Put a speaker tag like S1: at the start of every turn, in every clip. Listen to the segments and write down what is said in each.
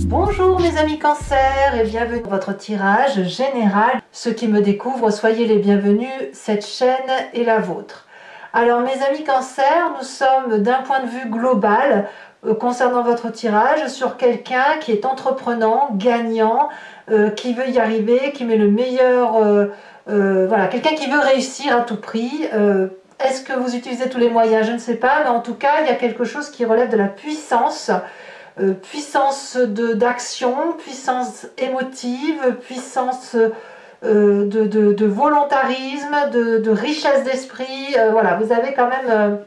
S1: Bonjour mes amis Cancer et bienvenue dans votre tirage général. Ceux qui me découvrent, soyez les bienvenus, cette chaîne est la vôtre. Alors mes amis Cancer, nous sommes d'un point de vue global concernant votre tirage sur quelqu'un qui est entreprenant, gagnant, qui veut y arriver, qui met le meilleur, voilà, quelqu'un qui veut réussir à tout prix. Est-ce que vous utilisez tous les moyens? Je ne sais pas, mais en tout cas il y a quelque chose qui relève de la puissance. Puissance d'action, puissance émotive, puissance de volontarisme, de richesse d'esprit. Voilà, vous avez quand même,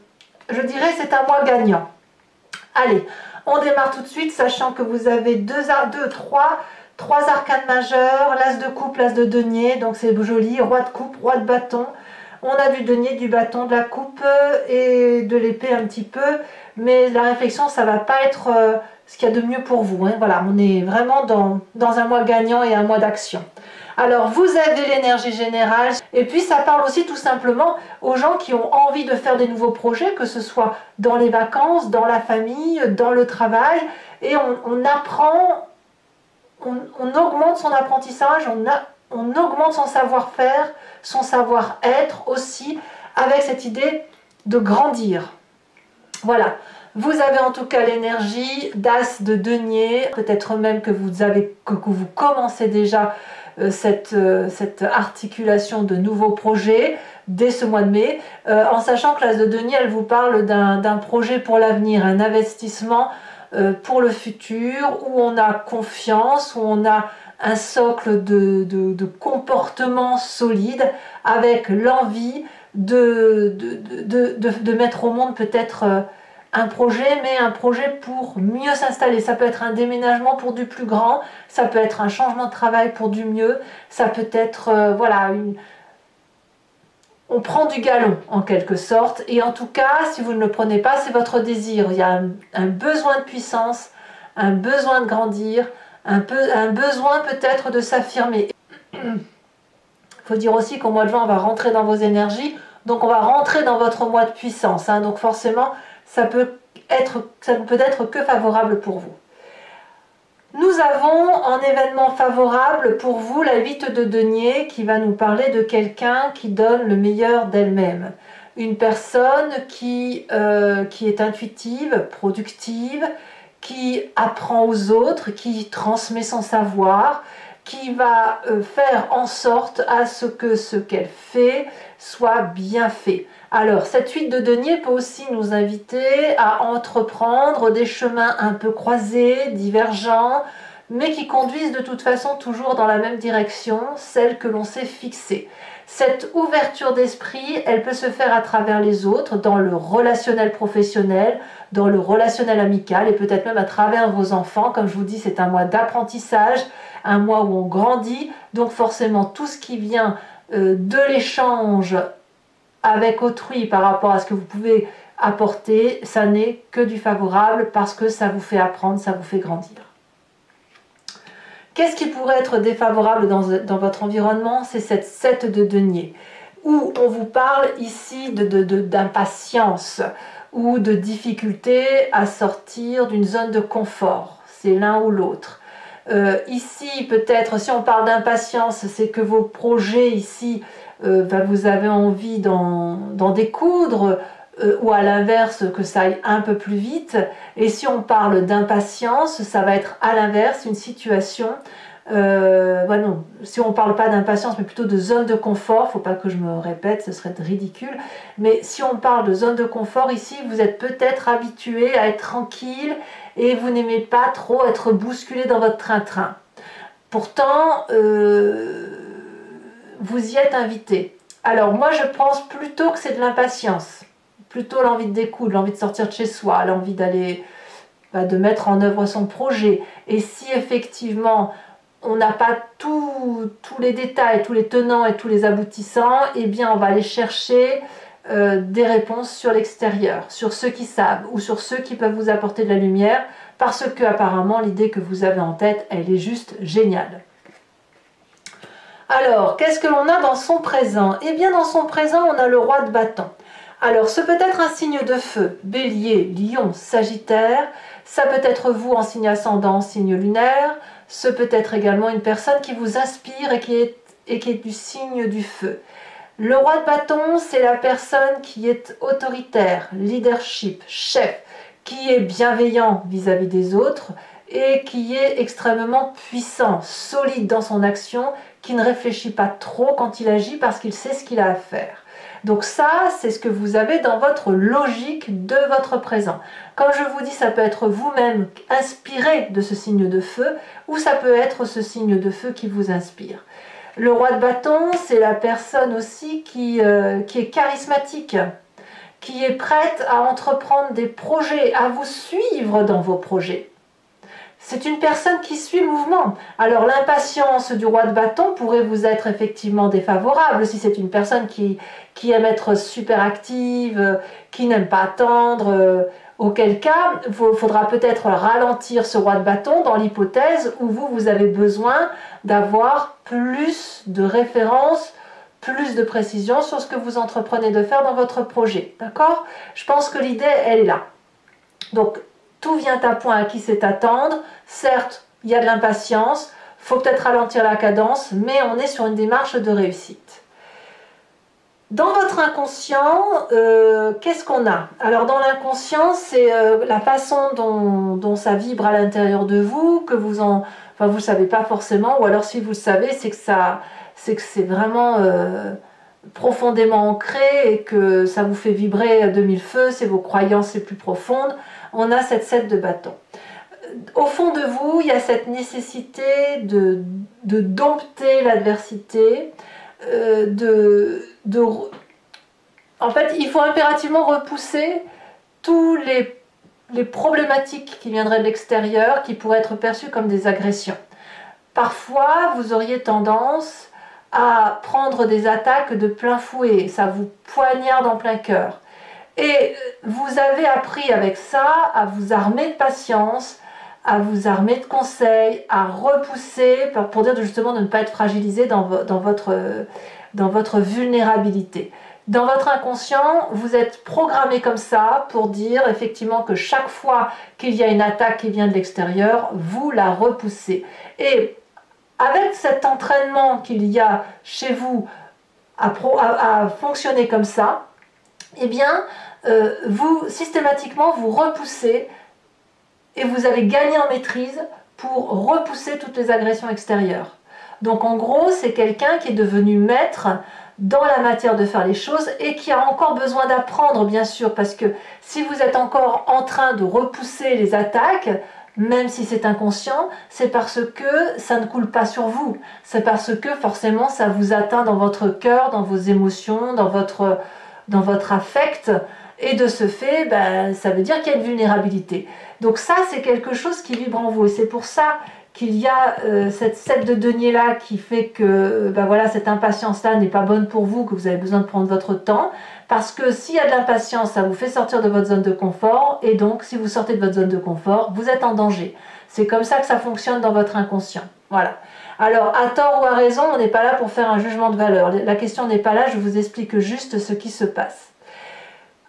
S1: je dirais, c'est un mois gagnant. Allez, on démarre tout de suite, sachant que vous avez trois arcanes majeures, l'as de coupe, l'as de denier, donc c'est joli, roi de coupe, roi de bâton. On a du denier, du bâton, de la coupe et de l'épée un petit peu, mais la réflexion, ça va pas être ce qu'il y a de mieux pour vous. Hein. Voilà, on est vraiment dans un mois gagnant et un mois d'action. Alors, vous avez l'énergie générale, et puis ça parle aussi tout simplement aux gens qui ont envie de faire des nouveaux projets, que ce soit dans les vacances, dans la famille, dans le travail, et on apprend, on augmente son apprentissage, on augmente son savoir-faire, son savoir-être aussi, avec cette idée de grandir. Voilà, vous avez en tout cas l'énergie d'as de denier, peut-être même que vous commencez déjà cette articulation de nouveaux projets dès ce mois de mai, en sachant que l'as de denier, elle vous parle d'un projet pour l'avenir, un investissement pour le futur, où on a confiance, où on a un socle de comportement solide, avec l'envie de mettre au monde peut-être un projet, mais un projet pour mieux s'installer. Ça peut être un déménagement pour du plus grand, ça peut être un changement de travail pour du mieux, ça peut être, voilà, on prend du galon en quelque sorte, et en tout cas, si vous ne le prenez pas, c'est votre désir. Il y a un besoin de puissance, un besoin de grandir, un besoin peut-être de s'affirmer. Il faut dire aussi qu'au mois de juin, on va rentrer dans vos énergies, donc on va rentrer dans votre mois de puissance. Hein, donc forcément, ça ne peut être que favorable pour vous. Nous avons en événement favorable pour vous la 8 de denier qui va nous parler de quelqu'un qui donne le meilleur d'elle-même. Une personne qui est intuitive, productive, qui apprend aux autres, qui transmet son savoir, qui va faire en sorte à ce que ce qu'elle fait soit bien fait. Alors, cette 8 de denier peut aussi nous inviter à entreprendre des chemins un peu croisés, divergents, mais qui conduisent de toute façon toujours dans la même direction, celle que l'on s'est fixée. Cette ouverture d'esprit, elle peut se faire à travers les autres, dans le relationnel professionnel, dans le relationnel amical et peut-être même à travers vos enfants. Comme je vous dis, c'est un mois d'apprentissage, un mois où on grandit, donc forcément tout ce qui vient de l'échange avec autrui par rapport à ce que vous pouvez apporter, ça n'est que du favorable parce que ça vous fait apprendre, ça vous fait grandir. Qu'est-ce qui pourrait être défavorable dans votre environnement? C'est cette 7 de denier, où on vous parle ici d'impatience ou de difficulté à sortir d'une zone de confort. C'est l'un ou l'autre. Ici, peut-être, si on parle d'impatience, c'est que vos projets ici, vous avez envie d'en découdre, ou à l'inverse, que ça aille un peu plus vite. Et si on parle d'impatience, ça va être à l'inverse, une situation, non, si on ne parle pas d'impatience, mais plutôt de zone de confort, il ne faut pas que je me répète, ce serait ridicule, mais si on parle de zone de confort, ici, vous êtes peut-être habitué à être tranquille, et vous n'aimez pas trop être bousculé dans votre train-train. Pourtant, vous y êtes invité. Alors moi, je pense plutôt que c'est de l'impatience, plutôt l'envie de découdre, l'envie de sortir de chez soi, l'envie d'aller, de mettre en œuvre son projet. Et si effectivement on n'a pas tous les détails, tous les tenants et tous les aboutissants, eh bien on va aller chercher des réponses sur l'extérieur, sur ceux qui savent ou sur ceux qui peuvent vous apporter de la lumière, parce que apparemment l'idée que vous avez en tête, elle est juste géniale. Alors, qu'est-ce que l'on a dans son présent? Eh bien dans son présent, on a le roi de bâton. Alors, ce peut être un signe de feu, bélier, lion, sagittaire, Ça peut être vous en signe ascendant, signe lunaire. Ce peut être également une personne qui vous inspire et qui est du signe du feu. Le roi de bâton, c'est la personne qui est autoritaire, leadership, chef, qui est bienveillant vis-à-vis des autres et qui est extrêmement puissant, solide dans son action, qui ne réfléchit pas trop quand il agit parce qu'il sait ce qu'il a à faire. Donc ça, c'est ce que vous avez dans votre logique de votre présent. Comme je vous dis, ça peut être vous-même inspiré de ce signe de feu, ou ça peut être ce signe de feu qui vous inspire. Le roi de bâton, c'est la personne aussi qui est charismatique, qui est prête à entreprendre des projets, à vous suivre dans vos projets. C'est une personne qui suit le mouvement. Alors l'impatience du roi de bâton pourrait vous être effectivement défavorable si c'est une personne qui aime être super active, qui n'aime pas attendre, auquel cas il faudra peut-être ralentir ce roi de bâton dans l'hypothèse où vous avez besoin d'avoir plus de références, plus de précision sur ce que vous entreprenez de faire dans votre projet. D'accord? Je pense que l'idée, elle est là. Donc, tout vient à point à qui sait attendre. Certes, il y a de l'impatience, il faut peut-être ralentir la cadence, mais on est sur une démarche de réussite. Dans votre inconscient, qu'est-ce qu'on a? Alors dans l'inconscient, c'est la façon dont ça vibre à l'intérieur de vous, que vous ne savez pas forcément, ou alors si vous le savez, c'est que c'est vraiment profondément ancré et que ça vous fait vibrer de mille feux, c'est vos croyances les plus profondes. On a cette 7 de bâton. Au fond de vous, il y a cette nécessité de dompter l'adversité, en fait, il faut impérativement repousser tous les problématiques qui viendraient de l'extérieur, qui pourraient être perçues comme des agressions. Parfois, vous auriez tendance à prendre des attaques de plein fouet, ça vous poignarde en plein cœur. Et vous avez appris avec ça à vous armer de patience, à vous armer de conseils, à repousser pour dire justement de ne pas être fragilisé dans votre vulnérabilité. Dans votre inconscient, vous êtes programmé comme ça pour dire effectivement que chaque fois qu'il y a une attaque qui vient de l'extérieur, vous la repoussez. Et avec cet entraînement qu'il y a chez vous à fonctionner comme ça, eh bien, vous, systématiquement, vous repoussez et vous avez gagné en maîtrise pour repousser toutes les agressions extérieures. Donc, en gros, c'est quelqu'un qui est devenu maître dans la matière de faire les choses et qui a encore besoin d'apprendre, bien sûr, parce que si vous êtes encore en train de repousser les attaques, même si c'est inconscient, c'est parce que ça ne coule pas sur vous. C'est parce que forcément ça vous atteint dans votre cœur, dans vos émotions, dans votre affect. Et de ce fait, ça veut dire qu'il y a une vulnérabilité. Donc ça, c'est quelque chose qui vibre en vous. Et c'est pour ça qu'il y a cette 7 de denier là qui fait que voilà, cette impatience-là n'est pas bonne pour vous, que vous avez besoin de prendre votre temps. Parce que s'il y a de l'impatience, ça vous fait sortir de votre zone de confort. Et donc, si vous sortez de votre zone de confort, vous êtes en danger. C'est comme ça que ça fonctionne dans votre inconscient. Voilà. Alors, à tort ou à raison, on n'est pas là pour faire un jugement de valeur. La question n'est pas là, je vous explique juste ce qui se passe.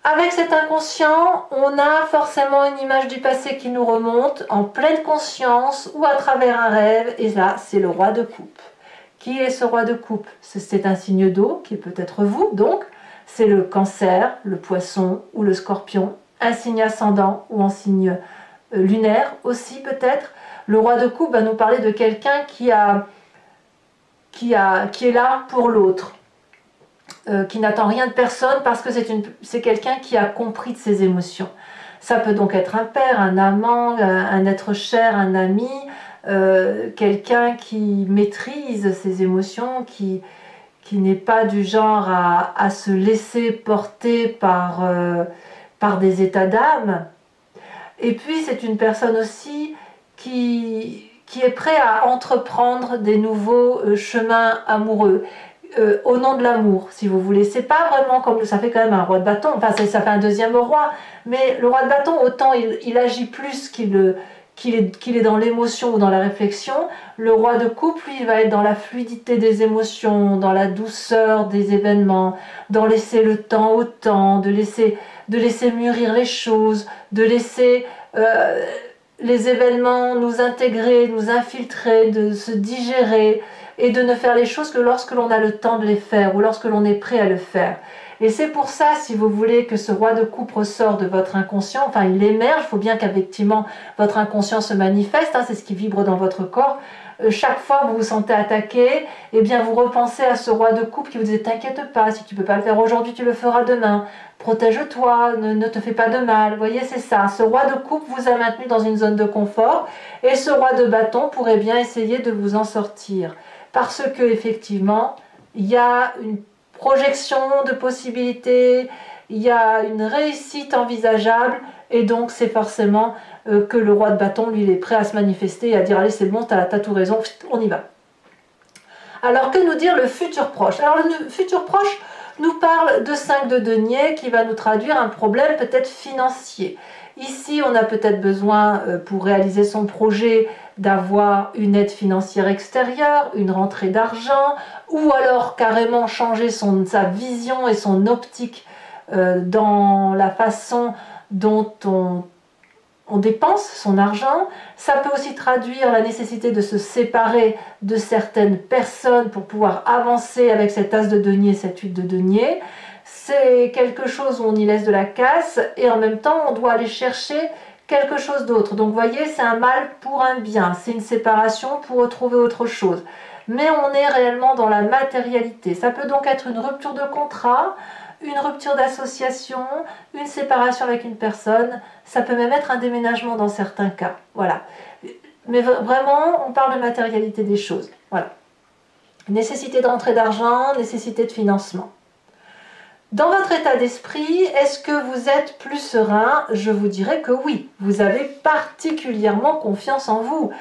S1: Avec cet inconscient, on a forcément une image du passé qui nous remonte en pleine conscience ou à travers un rêve. Et là, c'est le roi de coupe. Qui est ce roi de coupe? C'est un signe d'eau, qui peut être vous, donc. C'est le cancer, le poisson ou le scorpion, un signe ascendant ou en signe lunaire aussi peut-être. Le roi de coupe va nous parler de quelqu'un qui est là pour l'autre, qui n'attend rien de personne parce que c'est quelqu'un qui a compris de ses émotions. Ça peut donc être un père, un amant, un être cher, un ami, quelqu'un qui maîtrise ses émotions, qui n'est pas du genre à se laisser porter par des états d'âme. Et puis c'est une personne aussi qui est prêt à entreprendre des nouveaux chemins amoureux, au nom de l'amour, si vous voulez. C'est pas vraiment comme, ça fait quand même un roi de bâton, enfin ça fait un deuxième roi, mais le roi de bâton, autant il agit plus qu'il est dans l'émotion ou dans la réflexion. Le roi de coupe, lui, il va être dans la fluidité des émotions, dans la douceur des événements, dans laisser le temps au temps, de laisser mûrir les choses, de laisser les événements nous intégrer, nous infiltrer, de se digérer et de ne faire les choses que lorsque l'on a le temps de les faire ou lorsque l'on est prêt à le faire. Et c'est pour ça, si vous voulez que ce roi de coupe ressort de votre inconscient, enfin il émerge, il faut bien qu'effectivement votre inconscient se manifeste, hein, c'est ce qui vibre dans votre corps. Chaque fois que vous vous sentez attaqué, eh bien vous repensez à ce roi de coupe qui vous dit « T'inquiète pas, si tu ne peux pas le faire aujourd'hui, tu le feras demain. Protège-toi, ne te fais pas de mal. » Vous voyez, c'est ça. Ce roi de coupe vous a maintenu dans une zone de confort et ce roi de bâton pourrait bien essayer de vous en sortir. Parce que effectivement, il y a une projection de possibilités, il y a une réussite envisageable et donc c'est forcément que le roi de bâton, lui, il est prêt à se manifester et à dire « Allez, c'est bon, t'as tout raison, on y va. » Alors, que nous dire le futur proche? Alors, le futur proche nous parle de 5 de denier qui va nous traduire un problème peut-être financier. Ici, on a peut-être besoin, pour réaliser son projet, d'avoir une aide financière extérieure, une rentrée d'argent, ou alors carrément changer sa vision et son optique dans la façon dont on dépense son argent. Ça peut aussi traduire la nécessité de se séparer de certaines personnes pour pouvoir avancer avec cet as de denier, cette 8 de denier. C'est quelque chose où on y laisse de la casse et en même temps on doit aller chercher quelque chose d'autre. Donc vous voyez, c'est un mal pour un bien, c'est une séparation pour retrouver autre chose. Mais on est réellement dans la matérialité. Ça peut donc être une rupture de contrat, une rupture d'association, une séparation avec une personne, ça peut même être un déménagement dans certains cas. Voilà. Mais vraiment, on parle de matérialité des choses. Voilà. Nécessité de rentrée d'argent, nécessité de financement. Dans votre état d'esprit, est-ce que vous êtes plus serein? Je vous dirais que oui, vous avez particulièrement confiance en vous.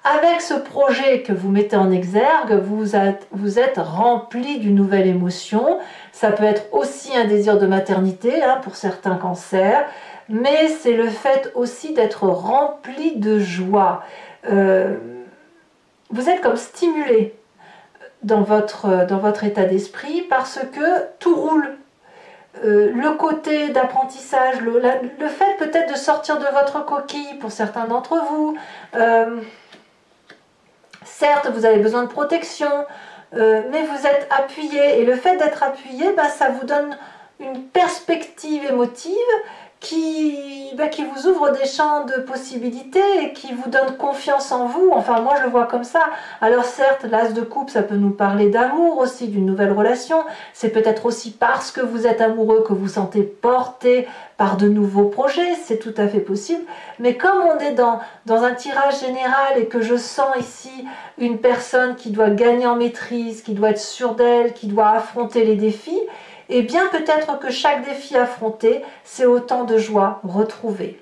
S1: Avec ce projet que vous mettez en exergue, vous êtes rempli d'une nouvelle émotion. Ça peut être aussi un désir de maternité, hein, pour certains cancers, mais c'est le fait aussi d'être rempli de joie. Vous êtes comme stimulé dans votre état d'esprit parce que tout roule. Le côté d'apprentissage, le fait peut-être de sortir de votre coquille pour certains d'entre vous. Certes, vous avez besoin de protection, mais vous êtes appuyé. Et le fait d'être appuyé, ça vous donne une perspective émotive qui vous ouvre des champs de possibilités et qui vous donne confiance en vous. Enfin, moi, je le vois comme ça. Alors certes, l'as de coupe, ça peut nous parler d'amour aussi, d'une nouvelle relation. C'est peut-être aussi parce que vous êtes amoureux que vous sentez porté par de nouveaux projets. C'est tout à fait possible. Mais comme on est dans un tirage général et que je sens ici une personne qui doit gagner en maîtrise, qui doit être sûre d'elle, qui doit affronter les défis, et bien peut-être que chaque défi affronté, c'est autant de joie retrouvée.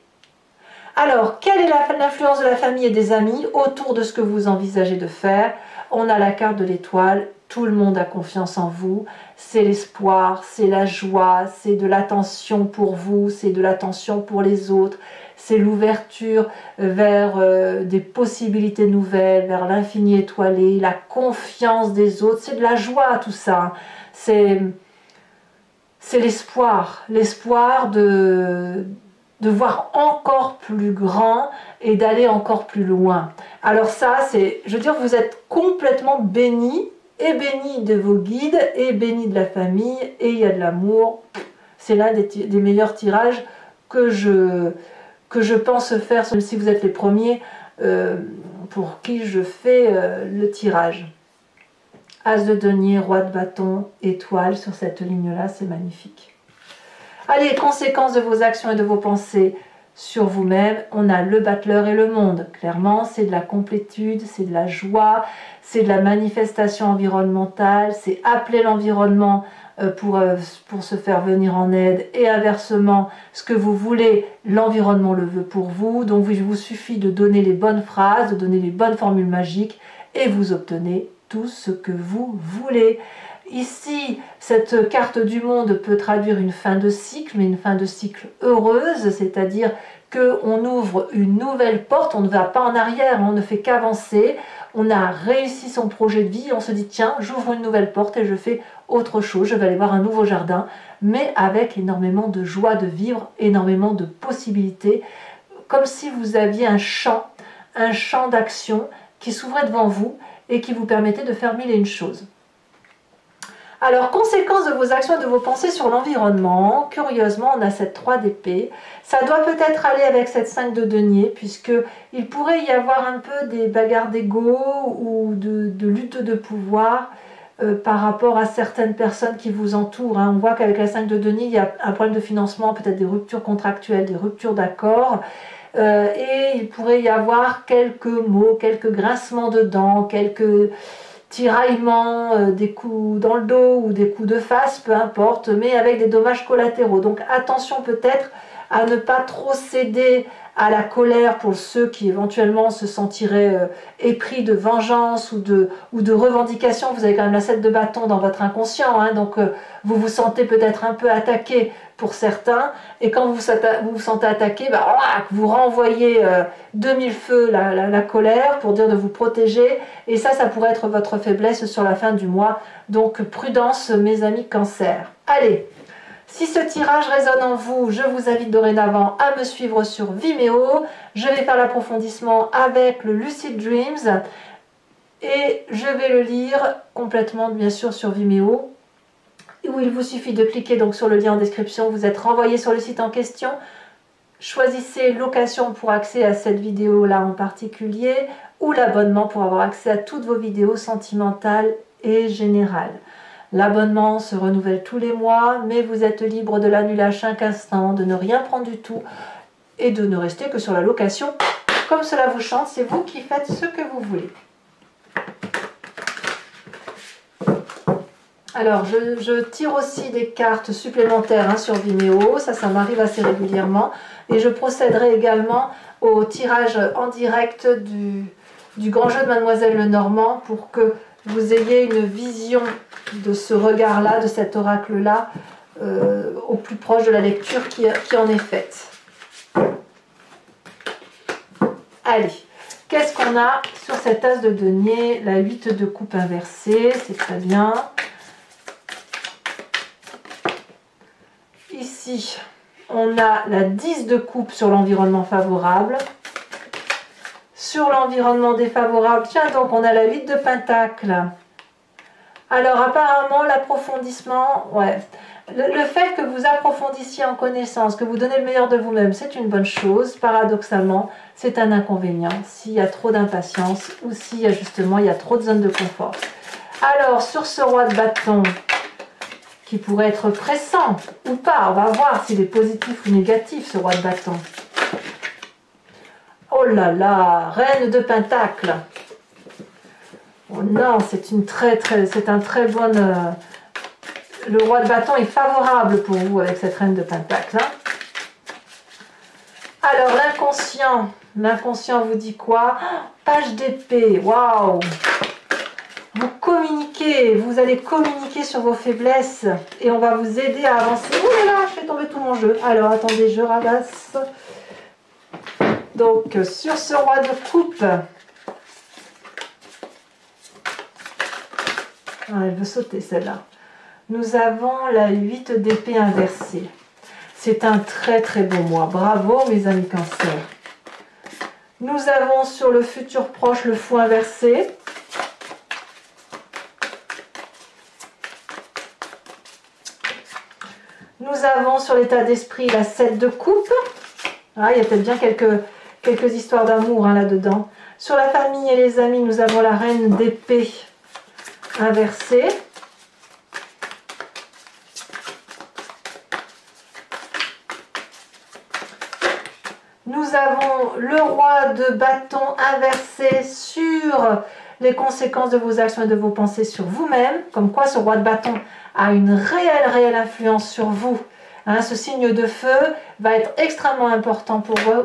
S1: Alors, quelle est l'influence de la famille et des amis autour de ce que vous envisagez de faire? On a la carte de l'étoile, tout le monde a confiance en vous, c'est l'espoir, c'est la joie, c'est de l'attention pour vous, c'est de l'attention pour les autres, c'est l'ouverture vers des possibilités nouvelles, vers l'infini étoilé, la confiance des autres, c'est de la joie tout ça, c'est l'espoir de voir encore plus grand et d'aller encore plus loin. Alors ça, je veux dire, vous êtes complètement béni, et béni de vos guides, et béni de la famille, et il y a de l'amour. C'est l'un des meilleurs tirages que je pense faire, même si vous êtes les premiers pour qui je fais le tirage. As de denier, roi de bâton, étoile sur cette ligne-là, c'est magnifique. Allez, conséquences de vos actions et de vos pensées sur vous-même, on a le battleur et le monde. Clairement, c'est de la complétude, c'est de la joie, c'est de la manifestation environnementale, c'est appeler l'environnement pour se faire venir en aide et inversement, ce que vous voulez, l'environnement le veut pour vous. Donc il vous suffit de donner les bonnes phrases, de donner les bonnes formules magiques et vous obtenez tout ce que vous voulez. Ici, cette carte du monde peut traduire une fin de cycle, mais une fin de cycle heureuse, c'est-à-dire qu'on ouvre une nouvelle porte, on ne va pas en arrière, on ne fait qu'avancer, on a réussi son projet de vie, on se dit tiens, j'ouvre une nouvelle porte et je fais autre chose, je vais aller voir un nouveau jardin, mais avec énormément de joie de vivre, énormément de possibilités, comme si vous aviez un champ d'action qui s'ouvrait devant vous et qui vous permettait de faire mille et une choses. Alors, conséquence de vos actions et de vos pensées sur l'environnement, curieusement, on a cette 3 d'épée. Ça doit peut-être aller avec cette 5 de denier, puisqu'il pourrait y avoir un peu des bagarres d'ego ou de lutte de pouvoir par rapport à certaines personnes qui vous entourent. On voit qu'avec la 5 de denier, il y a un problème de financement, peut-être des ruptures contractuelles, des ruptures d'accords. Et il pourrait y avoir quelques mots, quelques grincements de dents, quelques tiraillements, des coups dans le dos ou des coups de face, peu importe, mais avec des dommages collatéraux. Donc attention peut-être à ne pas trop céder à la colère pour ceux qui éventuellement se sentiraient épris de vengeance ou de revendication. Vous avez quand même la 7 de bâton dans votre inconscient, donc vous vous sentez peut-être un peu attaqué pour certains, et quand vous vous sentez attaqué, vous renvoyez de mille feux la colère pour dire de vous protéger, et ça pourrait être votre faiblesse sur la fin du mois. Donc prudence mes amis Cancer. Allez, si ce tirage résonne en vous, je vous invite dorénavant à me suivre sur Vimeo. Je vais faire l'approfondissement avec le Lucid Dreams et je vais le lire complètement bien sûr sur Vimeo, où il vous suffit de cliquer donc sur le lien en description. Vous êtes renvoyé sur le site en question. Choisissez location pour accès à cette vidéo là en particulier, ou l'abonnement pour avoir accès à toutes vos vidéos sentimentales et générales. L'abonnement se renouvelle tous les mois, mais vous êtes libre de l'annuler à chaque instant, de ne rien prendre du tout et de ne rester que sur la location comme cela vous chante. C'est vous qui faites ce que vous voulez. Alors, je tire aussi des cartes supplémentaires sur Vimeo, ça m'arrive assez régulièrement. Et je procéderai également au tirage en direct du grand jeu de Mademoiselle Lenormand pour que vous ayez une vision de ce regard-là, de cet oracle-là, au plus proche de la lecture qui en est faite. Allez, qu'est-ce qu'on a sur cet as de denier? La 8 de coupe inversée, c'est très bien. Ici, on a la 10 de coupe sur l'environnement favorable. Sur l'environnement défavorable, tiens donc, on a la 8 de pentacle. Alors apparemment, l'approfondissement, le fait que vous approfondissiez en connaissance, que vous donnez le meilleur de vous-même, c'est une bonne chose. Paradoxalement, c'est un inconvénient s'il y a trop d'impatience ou s'il y a justement trop de zones de confort. Alors, sur ce roi de bâton, qui pourrait être pressant ou pas, on va voir s'il est positif ou négatif, ce roi de bâton. Oh là là, reine de pentacle. Oh non, c'est un très bon... le roi de bâton est favorable pour vous avec cette reine de pentacle. Alors, l'inconscient vous dit quoi? Page d'épée, waouh! Vous communiquez, vous allez communiquer sur vos faiblesses et on va vous aider à avancer. Oh là là, je fais tomber tout mon jeu. Alors, attendez, je ramasse. Donc, sur ce roi de coupe... elle veut sauter celle-là. Nous avons la 8 d'épée inversée. C'est un très très beau mois. Bravo mes amis Cancer. Nous avons sur le futur proche le fou inversé. Nous avons sur l'état d'esprit la 7 de coupe. Il y a peut-être bien quelques histoires d'amour là-dedans. Sur la famille et les amis, nous avons la reine d'épée inversée. Nous avons le roi de bâton inversé sur les conséquences de vos actions et de vos pensées sur vous-même. Comme quoi ce roi de bâton a une réelle influence sur vous. Ce signe de feu va être extrêmement important pour vous.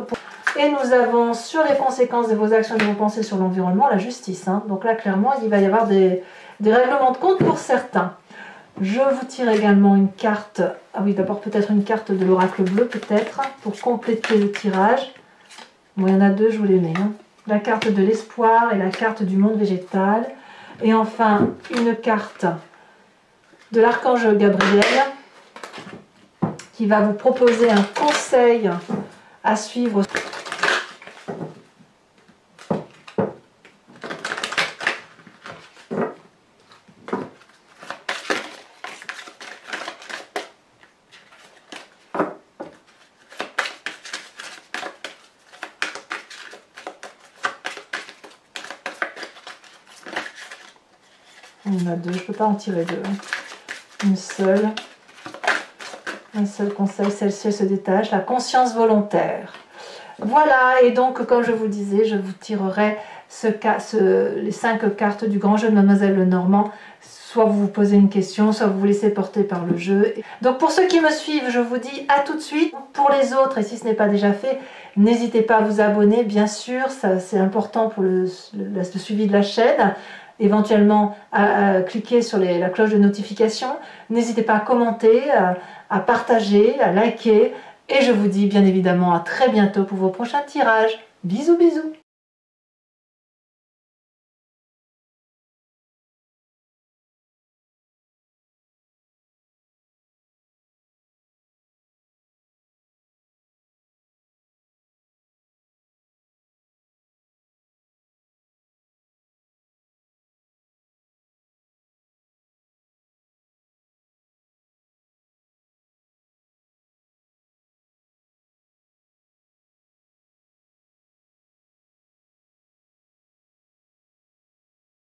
S1: Et nous avons sur les conséquences de vos actions et de vos pensées sur l'environnement la justice. Donc là clairement il va y avoir des règlements de compte pour certains. Je vous tire également une carte, d'abord peut-être une carte de l'oracle bleu peut-être, pour compléter le tirage. Bon, il y en a deux, je vous les mets. La carte de l'espoir et la carte du monde végétal. Et enfin, une carte de l'archange Gabriel, qui va vous proposer un conseil à suivre Il y en a deux, je ne peux pas en tirer deux. Une seule. Un seul conseil, celle-ci se détache. La conscience volontaire. Voilà, et donc comme je vous disais, je vous tirerai les 5 cartes du grand jeu de Mademoiselle Lenormand. Soit vous vous posez une question, soit vous vous laissez porter par le jeu. Donc pour ceux qui me suivent, je vous dis à tout de suite. Pour les autres, et si ce n'est pas déjà fait, n'hésitez pas à vous abonner, bien sûr, c'est important pour le suivi de la chaîne. Éventuellement à cliquer sur la cloche de notification. N'hésitez pas à commenter, à partager, à liker. Et je vous dis bien évidemment à très bientôt pour vos prochains tirages. Bisous bisous.